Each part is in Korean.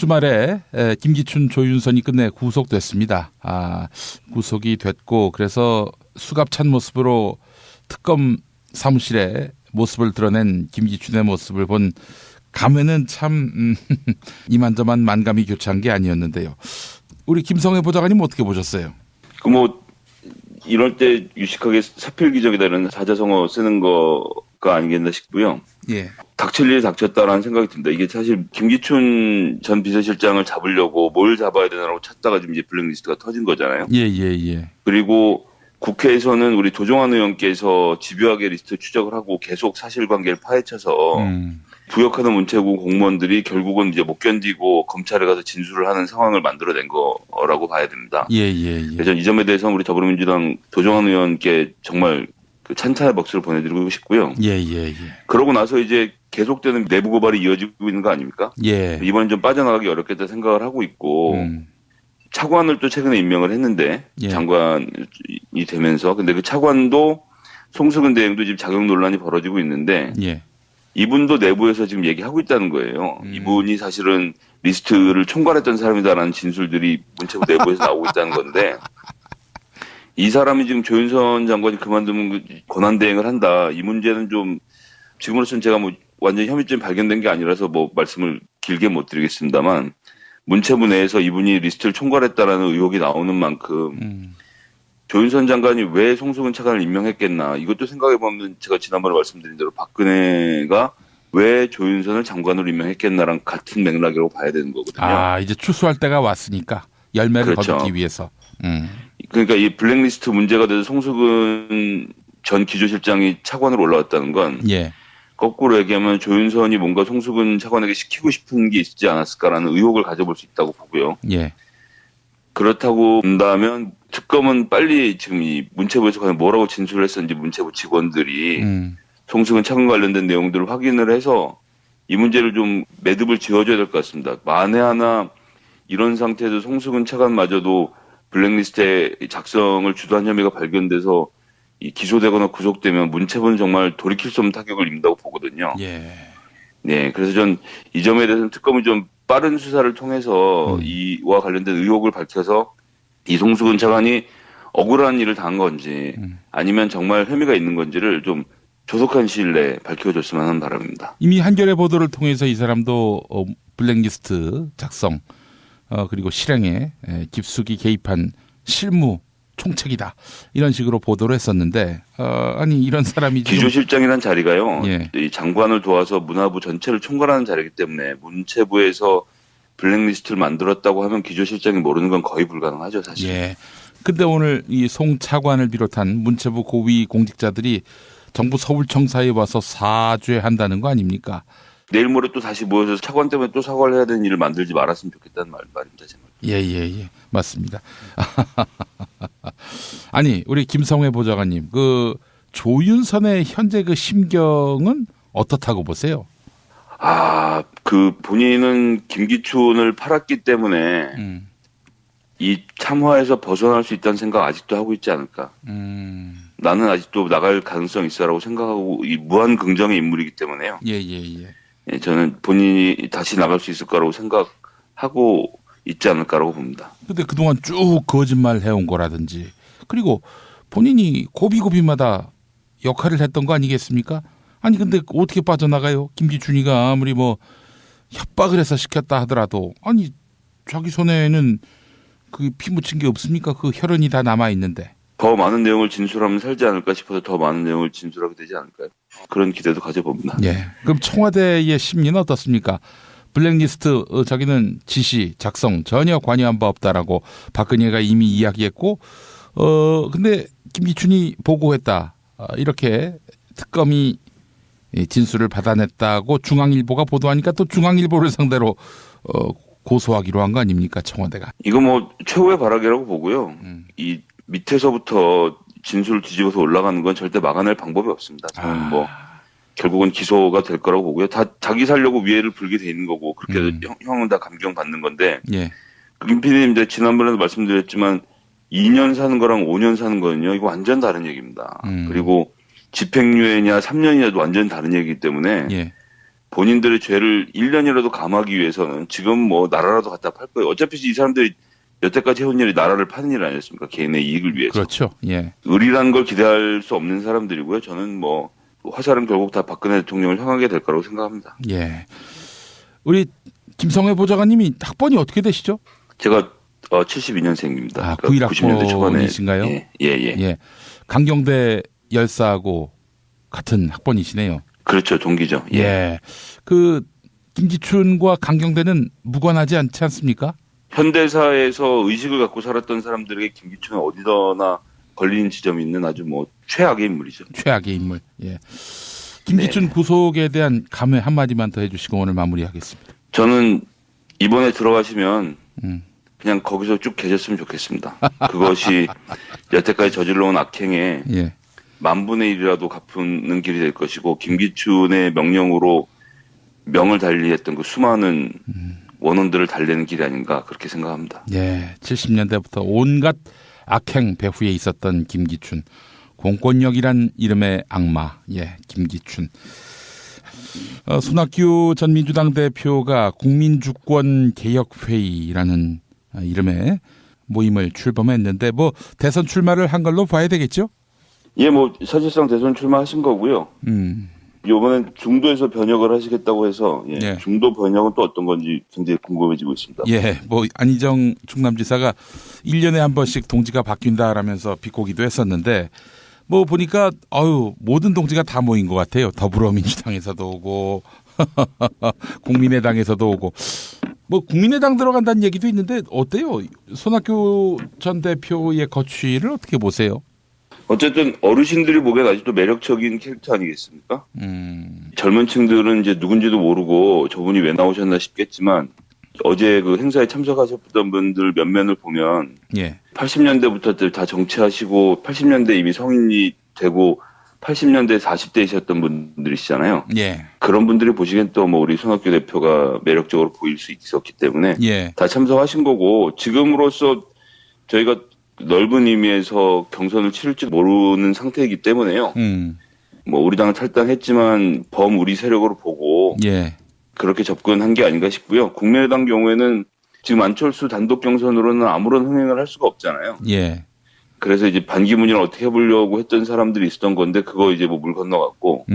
주말에 김기춘, 조윤선이 끝내 구속됐습니다. 구속이 됐고 그래서 수갑찬 모습으로 특검 사무실에 모습을 드러낸 김기춘의 모습을 본 감회는 참 이만저만 만감이 교차한 게 아니었는데요. 우리 김성회 보좌관님 어떻게 보셨어요? 이럴 때 유식하게 사필기적이다 이런 사자성어 쓰는 거가 아니겠나 싶고요. 예. 닥칠 일이 닥쳤다라는 생각이 듭니다. 이게 사실 김기춘 전 비서실장을 잡으려고 뭘 잡아야 되나라고 찾다가 지금 이제 블랙리스트가 터진 거잖아요. 예. 그리고 국회에서는 우리 도종환 의원께서 집요하게 리스트 추적을 하고 계속 사실관계를 파헤쳐서 부역하는 문체부 공무원들이 결국은 이제 못 견디고 검찰에 가서 진술을 하는 상황을 만들어낸 거라고 봐야 됩니다. 예. 그래서 이 점에 대해서는 우리 더불어민주당 도종환 의원께 정말 그 찬탄의 박수를 보내드리고 싶고요. 예. 그러고 나서 이제 계속되는 내부 고발이 이어지고 있는 거 아닙니까? 예. 이번엔 좀 빠져나가기 어렵겠다 생각을 하고 있고 차관을 또 최근에 임명을 했는데 예. 장관이 되면서 근데 그 차관도 송수근 대행도 지금 자격 논란이 벌어지고 있는데 예. 이분도 내부에서 지금 얘기하고 있다는 거예요. 이분이 사실은 리스트를 총괄했던 사람이다라는 진술들이 문체부 내부에서 나오고 있다는 건데 이 사람이 지금 조윤선 장관이 그만두면 권한대행을 한다. 이 문제는 좀 지금으로서는 제가 완전히 혐의점이 발견된 게 아니라서 말씀을 길게 못 드리겠습니다만 문체부 내에서 이분이 리스트를 총괄했다라는 의혹이 나오는 만큼 조윤선 장관이 왜 송수근 차관을 임명했겠나 이것도 생각해보면 제가 지난번에 말씀드린 대로 박근혜가 왜 조윤선을 장관으로 임명했겠나랑 같은 맥락이라고 봐야 되는 거거든요. 이제 추수할 때가 왔으니까 열매를 그렇죠. 거두기 위해서. 그러니까 이 블랙리스트 문제가 돼서 송수근 전 기조실장이 차관으로 올라왔다는 건 예. 거꾸로 얘기하면 조윤선이 뭔가 송수근 차관에게 시키고 싶은 게 있지 않았을까라는 의혹을 가져볼 수 있다고 보고요. 예. 그렇다고 본다면 특검은 빨리 지금 이 문체부에서 과연 뭐라고 진술을 했었는지 문체부 직원들이 송수근 차관 관련된 내용들을 확인을 해서 이 문제를 좀 매듭을 지어줘야 될 것 같습니다. 만에 하나 이런 상태에서 송수근 차관마저도 블랙리스트의 작성을 주도한 혐의가 발견돼서 기소되거나 구속되면 문체부는 정말 돌이킬 수 없는 타격을 입는다고 보거든요. 예. 네, 그래서 전 이 점에 대해서는 특검이 좀 빠른 수사를 통해서 이와 관련된 의혹을 밝혀서 이 송수근 차관이 억울한 일을 당한 건지 아니면 정말 혐의가 있는 건지를 좀 조속한 시일 내에 밝혀줬으면 하는 바람입니다. 이미 한겨레 보도를 통해서 이 사람도 블랙리스트 작성 그리고 실행에 깊숙이 개입한 실무 총책이다 이런 식으로 보도를 했었는데 이런 사람이 기조실장이라는 자리가요. 예. 이 장관을 도와서 문화부 전체를 총괄하는 자리이기 때문에 문체부에서 블랙리스트를 만들었다고 하면 기조실장이 모르는 건 거의 불가능하죠, 사실. 예. 근데 오늘 이 송 차관을 비롯한 문체부 고위 공직자들이 정부 서울청사에 와서 사죄한다는 거 아닙니까? 내일 모레 또 다시 모여서 차관 때문에 또 사과를 해야 되는 일을 만들지 말았으면 좋겠다는 말입니다. 제 말. 예. 맞습니다. 아니, 우리 김성회 보좌관님, 그 조윤선의 현재 그 심경은 어떻다고 보세요? 그 본인은 김기춘을 팔았기 때문에 이 참화에서 벗어날 수 있다는 생각 아직도 하고 있지 않을까. 나는 아직도 나갈 가능성이 있어라고 생각하고 이 무한 긍정의 인물이기 때문에요. 예. 저는 본인이 다시 나갈 수 있을 거라고 생각하고 있지 않을까라고 봅니다. 근데 그동안 쭉 거짓말 해온 거라든지 그리고 본인이 고비고비마다 역할을 했던 거 아니겠습니까? 아니 근데 어떻게 빠져나가요? 김기춘이가 아무리 협박을 해서 시켰다 하더라도 아니 자기 손에는 그 피 묻힌 게 없습니까? 그 혈흔이 다 남아 있는데. 더 많은 내용을 진술하면 살지 않을까 싶어서 더 많은 내용을 진술하게 되지 않을까요? 그런 기대도 가져봅니다. 예. 그럼 청와대의 심리는 어떻습니까? 블랙리스트 자기는 지시 작성 전혀 관여한 바 없다라고 박근혜가 이미 이야기했고 근데 김기춘이 보고했다 이렇게 특검이 진술을 받아냈다고 중앙일보가 보도하니까 또 중앙일보를 상대로 고소하기로 한 거 아닙니까 청와대가? 이거 최후의 발악이라고 보고요. 이 밑에서부터 진술을 뒤집어서 올라가는 건 절대 막아낼 방법이 없습니다. 저는 결국은 기소가 될 거라고 보고요. 다 자기 살려고 위해를 불게 돼 있는 거고 그렇게 형은 다 감경 받는 건데. 예. 김 PD님 이제 지난번에도 말씀드렸지만 2년 사는 거랑 5년 사는 거는요. 이거 완전 다른 얘기입니다. 그리고 집행유예냐 3년이냐도 완전 다른 얘기이기 때문에 예. 본인들의 죄를 1년이라도 감하기 위해서는 지금 뭐 나라라도 갖다 팔 거예요. 어차피 이 사람들이 여태까지 해온 일이 나라를 파는 일 아니었습니까? 개인의 이익을 위해서. 그렇죠. 예. 의리라는 걸 기대할 수 없는 사람들이고요. 저는 뭐 화살은 결국 다 박근혜 대통령을 향하게 될 거라고 생각합니다. 예. 우리 김성회 보좌관님이 학번이 어떻게 되시죠? 제가 72년생입니다. 아, 그러니까 90년대 초반에. 91학번이신가요? 예, 예. 예. 강경대 열사하고 같은 학번이시네요. 그렇죠. 동기죠. 예. 예. 그 김기춘과 강경대는 무관하지 않지 않습니까? 현대사에서 의식을 갖고 살았던 사람들에게 김기춘은 어디서나 걸리는 지점이 있는 아주 뭐 최악의 인물이죠. 최악의 인물. 예. 김기춘 구속에 대한 감회 한마디만 더 해주시고 오늘 마무리하겠습니다. 저는 이번에 들어가시면 음. 그냥 거기서 쭉 계셨으면 좋겠습니다. 그것이 여태까지 저질러온 악행에 예. 10,000분의 1이라도 갚는 길이 될 것이고 김기춘의 명령으로 명을 달리했던 그 수많은 원혼들을 달래는 길이 아닌가 그렇게 생각합니다. 예. 70년대부터 온갖 악행 배후에 있었던 김기춘. 공권력이란 이름의 악마. 예. 김기춘. 손학규 전 민주당 대표가 국민주권개혁회의라는 이름의 모임을 출범했는데 뭐 대선 출마를 한 걸로 봐야 되겠죠? 예, 뭐 사실상 대선 출마하신 거고요. 이번엔 중도에서 변혁을 하시겠다고 해서 예. 중도 변혁은 또 어떤 건지 굉장히 궁금해지고 있습니다. 예, 뭐 안희정 충남지사가 1년에 한 번씩 동지가 바뀐다라면서 비꼬기도 했었는데 뭐 보니까 모든 동지가 다 모인 것 같아요. 더불어민주당에서도 오고 국민의당에서도 오고 뭐 국민의당 들어간다는 얘기도 있는데 어때요? 손학규 전 대표의 거취를 어떻게 보세요? 어쨌든 어르신들이 보기엔 아직도 매력적인 캐릭터 아니겠습니까? 젊은 층들은 이제 누군지도 모르고 저분이 왜 나오셨나 싶겠지만 어제 그 행사에 참석하셨던 분들 면면을 보면 예. 80년대부터 다 정치하시고 80년대 이미 성인이 되고 80년대 40대이셨던 분들이시잖아요. 예. 그런 분들이 보시기엔 또 뭐 우리 손학규 대표가 매력적으로 보일 수 있었기 때문에 예. 다 참석하신 거고 지금으로서 저희가 넓은 의미에서 경선을 치를지 모르는 상태이기 때문에요. 뭐 우리 당은 탈당했지만 범우리 세력으로 보고 예. 그렇게 접근한 게 아닌가 싶고요. 국민의당 경우에는 지금 안철수 단독 경선으로는 아무런 흥행을 할 수가 없잖아요. 예. 그래서 이제 반기문이를 어떻게 해보려고 했던 사람들이 있었던 건데 그거 이제 뭐 물 건너갔고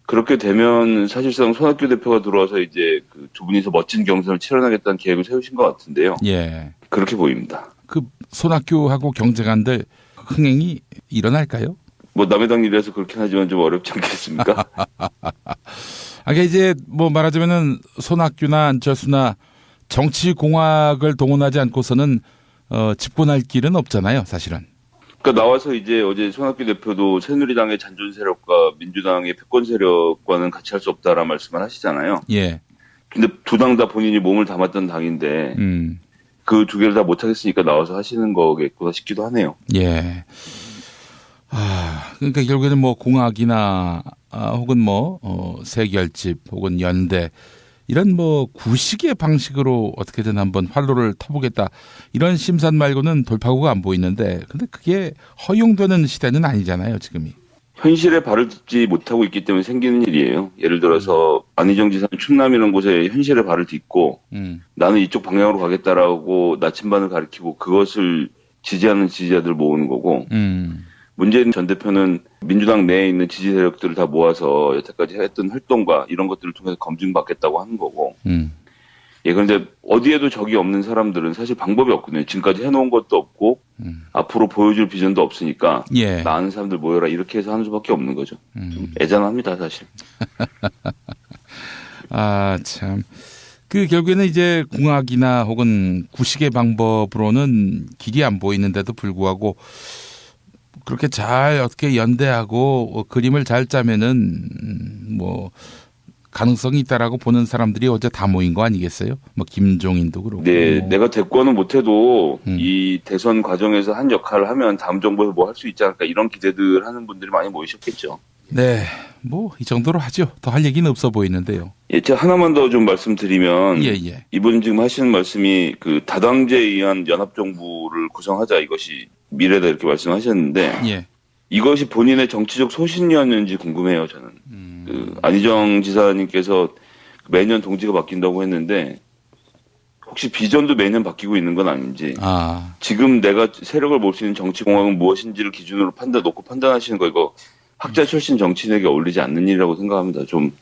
그렇게 되면 사실상 손학규 대표가 들어와서 이제 그 두 분이서 멋진 경선을 치러나겠다는 계획을 세우신 것 같은데요. 예. 그렇게 보입니다. 그 손학규하고 경쟁한들 흥행이 일어날까요? 뭐 남의 당 일이라서 그렇긴 하지만 좀 어렵지 않겠습니까? 그러니까 이제 뭐 말하자면은 손학규나 안철수나 정치 공학을 동원하지 않고서는 집권할 길은 없잖아요, 사실은. 그러니까 나와서 이제 어제 손학규 대표도 새누리당의 잔존 세력과 민주당의 패권 세력과는 같이 할 수 없다라는 말씀을 하시잖아요. 예. 근데 두 당 다 본인이 몸을 담았던 당인데 그 두 개를 다 못하겠으니까 나와서 하시는 거겠구나 싶기도 하네요. 예. 그러니까 결국에는 뭐 공학이나 혹은 뭐 세결집 혹은 연대 이런 뭐 구식의 방식으로 어떻게든 한번 활로를 타보겠다 이런 심산 말고는 돌파구가 안 보이는데 근데 그게 허용되는 시대는 아니잖아요 지금이. 현실에 발을 딛지 못하고 있기 때문에 생기는 일이에요. 예를 들어서 안희정 지사는 충남이라는 곳에 현실에 발을 딛고 나는 이쪽 방향으로 가겠다라고 나침반을 가리키고 그것을 지지하는 지지자들 모으는 거고 문재인 전 대표는 민주당 내에 있는 지지 세력들을 다 모아서 여태까지 했던 활동과 이런 것들을 통해서 검증받겠다고 하는 거고 예, 그런데 어디에도 적이 없는 사람들은 사실 방법이 없거든요. 지금까지 해놓은 것도 없고 앞으로 보여줄 비전도 없으니까 예. 나 아는 사람들 모여라 이렇게 해서 하는 수밖에 없는 거죠. 좀 애잔합니다 사실. 참. 그 결국에는 이제 공학이나 혹은 구식의 방법으로는 길이 안 보이는데도 불구하고 그렇게 잘 어떻게 연대하고 그림을 잘 짜면은 뭐 가능성이 있다라고 보는 사람들이 어제 다 모인 거 아니겠어요? 뭐 김종인도 그렇고. 네, 내가 대권은 못해도 이 대선 과정에서 한 역할을 하면 다음 정부에서 뭐 할 수 있지 않을까 이런 기대들 하는 분들이 많이 모이셨겠죠. 네, 뭐 이 정도로 하죠. 더 할 얘기는 없어 보이는데요. 예, 제가 하나만 더 좀 말씀드리면 예. 이분 지금 하시는 말씀이 그 다당제에 의한 연합정부를 구성하자 이것이 미래다 이렇게 말씀하셨는데 예. 이것이 본인의 정치적 소신이었는지 궁금해요, 저는. 안희정 지사님께서 매년 동지가 바뀐다고 했는데 혹시 비전도 매년 바뀌고 있는 건 아닌지 지금 내가 세력을 몰 수 있는 정치공학은 무엇인지를 기준으로 놓고 판단하시는 거 이거 학자 출신 정치인에게 어울리지 않는 일이라고 생각합니다. 좀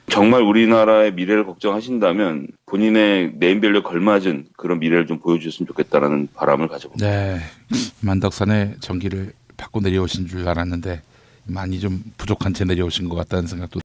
정말 우리나라의 미래를 걱정하신다면 본인의 네임밸류에 걸맞은 그런 미래를 좀 보여주셨으면 좋겠다라는 바람을 가져봅니다. 네, 만덕산에 전기를 받고 내려오신 줄 알았는데 많이 좀 부족한 채 내려오신 것 같다는 생각도